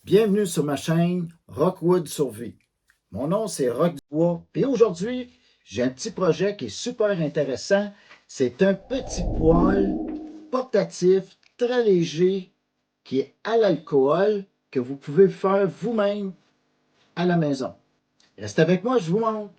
Bienvenue sur ma chaîne Rockwood Survie. Mon nom c'est Rock Dubois et aujourd'hui j'ai un petit projet qui est super intéressant. C'est un petit poêle portatif très léger qui est à l'alcool que vous pouvez faire vous-même à la maison. Restez avec moi, je vous montre.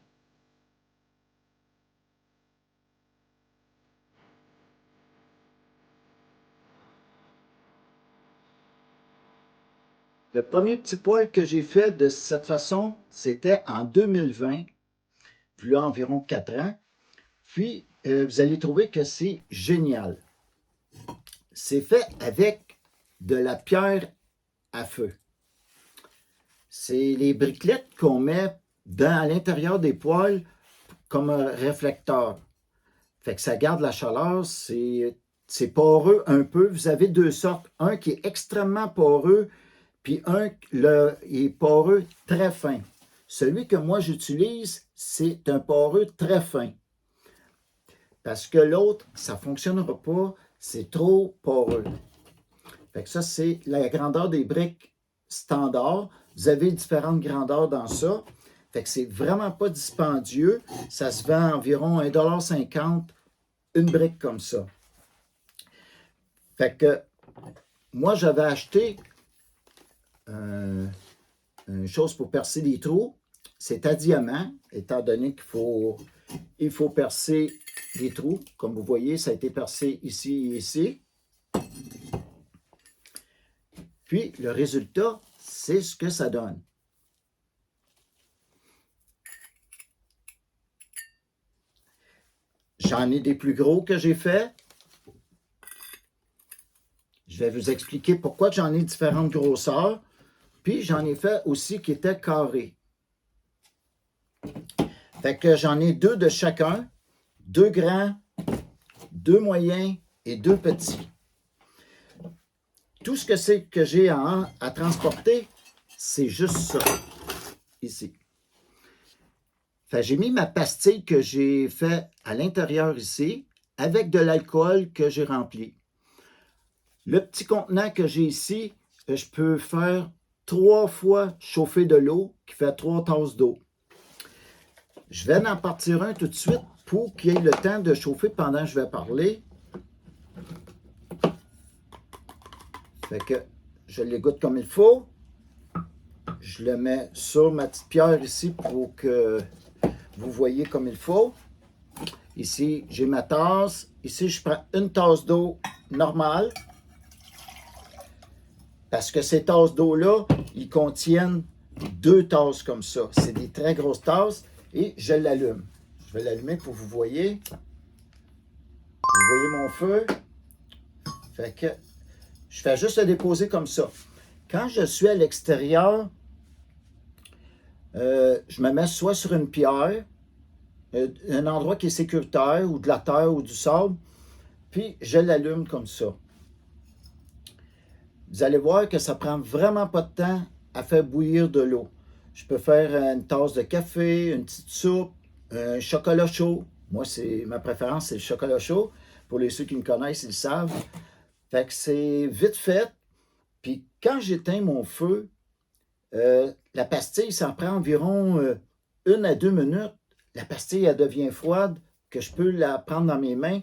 Le premier petit poêle que j'ai fait de cette façon, c'était en 2020, puis là environ 4 ans. Puis, vous allez trouver que c'est génial. C'est fait avec de la pierre à feu. C'est les briquettes qu'on met à l'intérieur des poêles comme un réflecteur. Fait que ça garde la chaleur, c'est poreux un peu. Vous avez deux sortes. Un qui est extrêmement poreux, puis un qui est poreux très fin. Celui que moi j'utilise, c'est un poreux très fin. Parce que l'autre, ça ne fonctionnera pas, c'est trop poreux. Fait que ça, c'est la grandeur des briques standard. Vous avez différentes grandeurs dans ça. Fait que c'est vraiment pas dispendieux. Ça se vend environ 1,50 $, une brique comme ça. Fait que moi, j'avais acheté une chose pour percer les trous. C'est à diamant, étant donné qu'il faut percer les trous. Comme vous voyez, ça a été percé ici et ici. Puis, le résultat, c'est ce que ça donne. J'en ai des plus gros que j'ai fait. Je vais vous expliquer pourquoi j'en ai différentes grosseurs. Puis, j'en ai fait aussi qui étaient carrés. Fait que j'en ai deux de chacun. Deux grands, deux moyens et deux petits. Tout ce que c'est que j'ai à transporter, c'est juste ça, ici. Fait, j'ai mis ma pastille que j'ai fait à l'intérieur ici, avec de l'alcool que j'ai rempli. Le petit contenant que j'ai ici, je peux faire 3 fois chauffer de l'eau, qui fait 3 tasses d'eau. Je vais en partir un tout de suite pour qu'il y ait le temps de chauffer pendant que je vais parler. Fait que je l'égoutte comme il faut. Je le mets sur ma petite pierre ici pour que vous voyez comme il faut. Ici, j'ai ma tasse. Ici, je prends une tasse d'eau normale. Parce que ces tasses d'eau-là, ils contiennent 2 tasses comme ça. C'est des très grosses tasses. Et je l'allume. Je vais l'allumer pour que vous voyez. Vous voyez mon feu. Fait que je fais juste le déposer comme ça. Quand je suis à l'extérieur, je me mets soit sur une pierre, un endroit qui est sécuritaire, ou de la terre ou du sable, puis je l'allume comme ça. Vous allez voir que ça prend vraiment pas de temps à faire bouillir de l'eau. Je peux faire une tasse de café, une petite soupe, un chocolat chaud. Moi, ma préférence, c'est le chocolat chaud. Pour ceux qui me connaissent, ils le savent. Fait que c'est vite fait. Puis quand j'éteins mon feu, la pastille, ça en prend environ 1 à 2 minutes. La pastille, elle devient froide, que je peux la prendre dans mes mains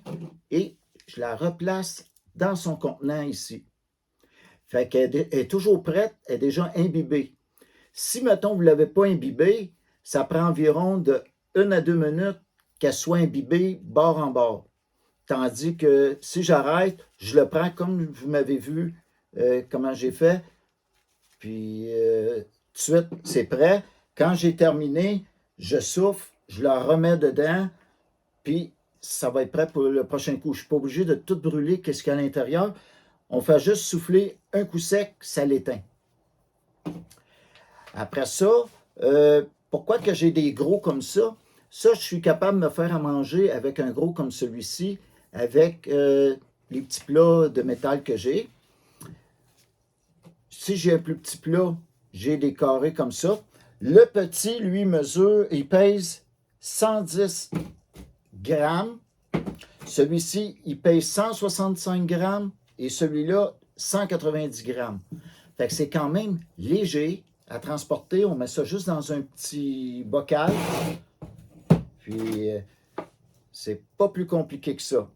et je la replace dans son contenant ici. Fait qu'elle est toujours prête, elle est déjà imbibée. Si, mettons, vous ne l'avez pas imbibée, ça prend environ de 1 à 2 minutes qu'elle soit imbibée bord en bord. Tandis que si j'arrête, je le prends comme vous m'avez vu, comment j'ai fait. Puis, tout de suite, c'est prêt. Quand j'ai terminé, je souffle, je la remets dedans, puis ça va être prêt pour le prochain coup. Je ne suis pas obligé de tout brûler, qu'est-ce qu'il y a à l'intérieur. On fait juste souffler un coup sec, ça l'éteint. Après ça, pourquoi que j'ai des gros comme ça? Ça, je suis capable de me faire à manger avec un gros comme celui-ci, avec les petits plats de métal que j'ai. Si j'ai un plus petit plat, j'ai des carrés comme ça. Le petit, lui, mesure, il pèse 110 grammes. Celui-ci, il pèse 165 grammes et celui-là, 190 grammes. Fait que c'est quand même léger à transporter. On met ça juste dans un petit bocal. Puis, c'est pas plus compliqué que ça.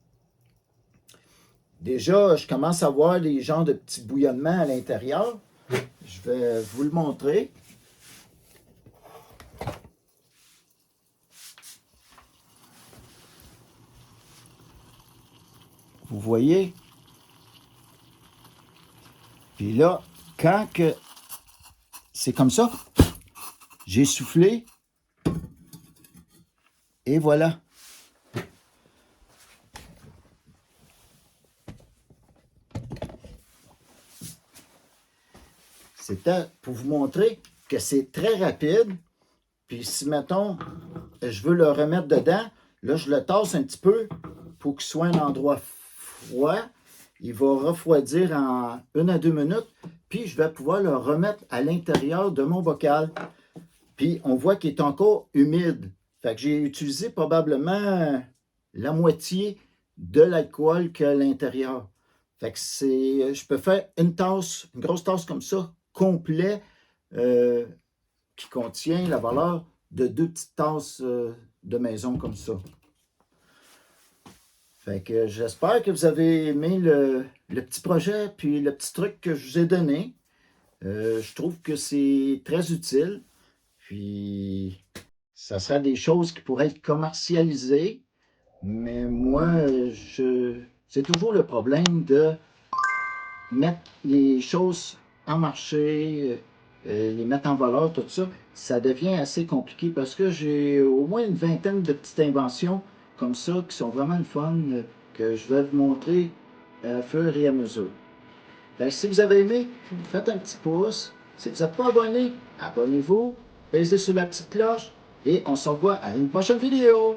Déjà, je commence à voir des genres de petits bouillonnements à l'intérieur. Je vais vous le montrer. Vous voyez? Puis là, quand que c'est comme ça, j'ai soufflé et voilà. C'était pour vous montrer que c'est très rapide. Puis si, mettons, je veux le remettre dedans, là, je le tasse un petit peu pour qu'il soit un endroit froid. Il va refroidir en 1 à 2 minutes. Puis je vais pouvoir le remettre à l'intérieur de mon bocal. Puis on voit qu'il est encore humide. Fait que j'ai utilisé probablement la moitié de l'alcool qu'à l'intérieur. Fait que je peux faire une tasse, une grosse tasse comme ça, complet, qui contient la valeur de 2 petites tasses de maison comme ça. Fait que j'espère que vous avez aimé le petit projet puis le petit truc que je vous ai donné. Je trouve que c'est très utile. Puis ça serait des choses qui pourraient être commercialisées. Mais moi, c'est toujours le problème de mettre les choses en marché, les mettre en valeur, tout ça. Ça devient assez compliqué parce que j'ai au moins une vingtaine de petites inventions comme ça qui sont vraiment le fun, que je vais vous montrer à fur et à mesure. Ben, si vous avez aimé, faites un petit pouce. Si vous n'êtes pas abonné, abonnez-vous, baissez sur la petite cloche et on se revoit à une prochaine vidéo.